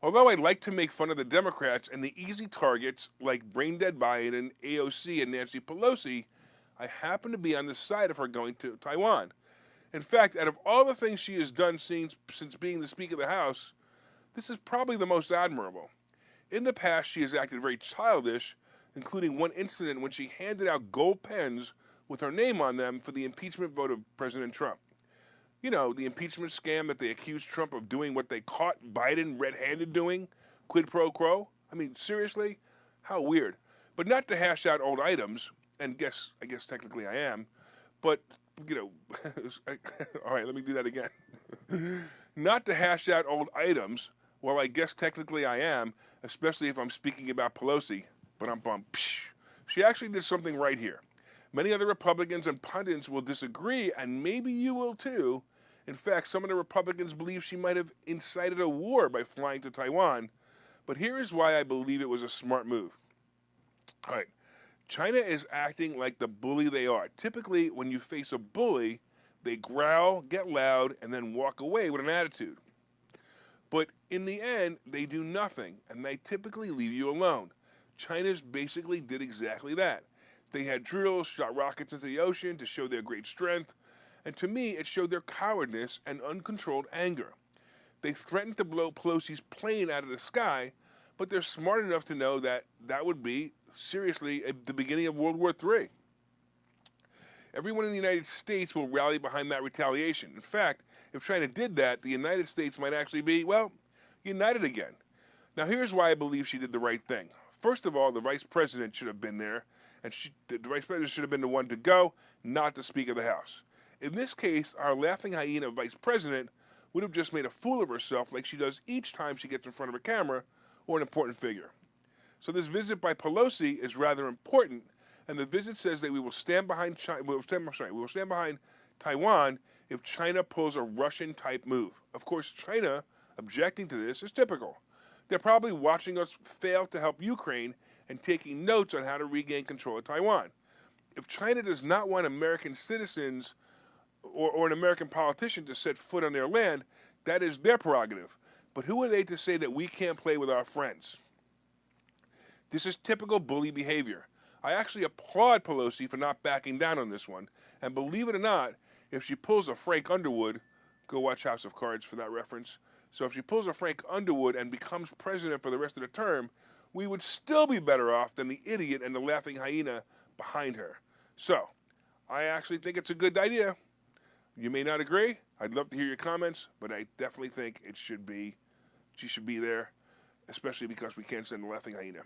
Although I like to make fun of the Democrats and the easy targets like brain dead Biden, AOC, and Nancy Pelosi, I happen to be on the side of her going to Taiwan. In fact, out of all the things she has done since being the Speaker of the House, this is probably the most admirable. In the past, she has acted very childish, including one incident when she handed out gold pens with her name on them for the impeachment vote of President Trump. You know, the impeachment scam that they accused Trump of doing what they caught Biden red-handed doing, quid pro quo. I mean, seriously? How weird. But not to hash out old items, and I guess technically I am, but, you know, all right, let me do that again. Not to hash out old items, well, I guess technically I am, especially if I'm speaking about Pelosi, but I'm bummed. She actually did something right here. Many other Republicans and pundits will disagree, and maybe you will too. In fact, some of the Republicans believe she might have incited a war by flying to Taiwan. But here is why I believe it was a smart move. All right. China is acting like the bully they are. Typically, when you face a bully, they growl, get loud, and then walk away with an attitude. But in the end, they do nothing, and they typically leave you alone. China's basically did exactly that. They had drills, shot rockets into the ocean to show their great strength, and to me, it showed their cowardice and uncontrolled anger. They threatened to blow Pelosi's plane out of the sky, but they're smart enough to know that that would be, seriously, the beginning of World War III. Everyone in the United States will rally behind that retaliation. In fact, if China did that, the United States might actually be, well, united again. Now, here's why I believe she did the right thing. First of all, the vice president should have been there, and the vice president should have been the one to go, not the Speaker of the House. In this case, our laughing hyena vice president would have just made a fool of herself like she does each time she gets in front of a camera or an important figure. So this visit by Pelosi is rather important, and the visit says that we will stand behind Taiwan if China pulls a Russian-type move. Of course, China objecting to this is typical. They're probably watching us fail to help Ukraine and taking notes on how to regain control of Taiwan. If China does not want American citizens or an American politician to set foot on their land, that is their prerogative. But who are they to say that we can't play with our friends? This is typical bully behavior. I actually applaud Pelosi for not backing down on this one. And believe it or not, if she pulls a Frank Underwood, go watch House of Cards for that reference. So if she pulls a Frank Underwood and becomes president for the rest of the term, we would still be better off than the idiot and the laughing hyena behind her. So, I actually think it's a good idea. You may not agree. I'd love to hear your comments, but I definitely think she should be there, especially because we can't send the laughing hyena.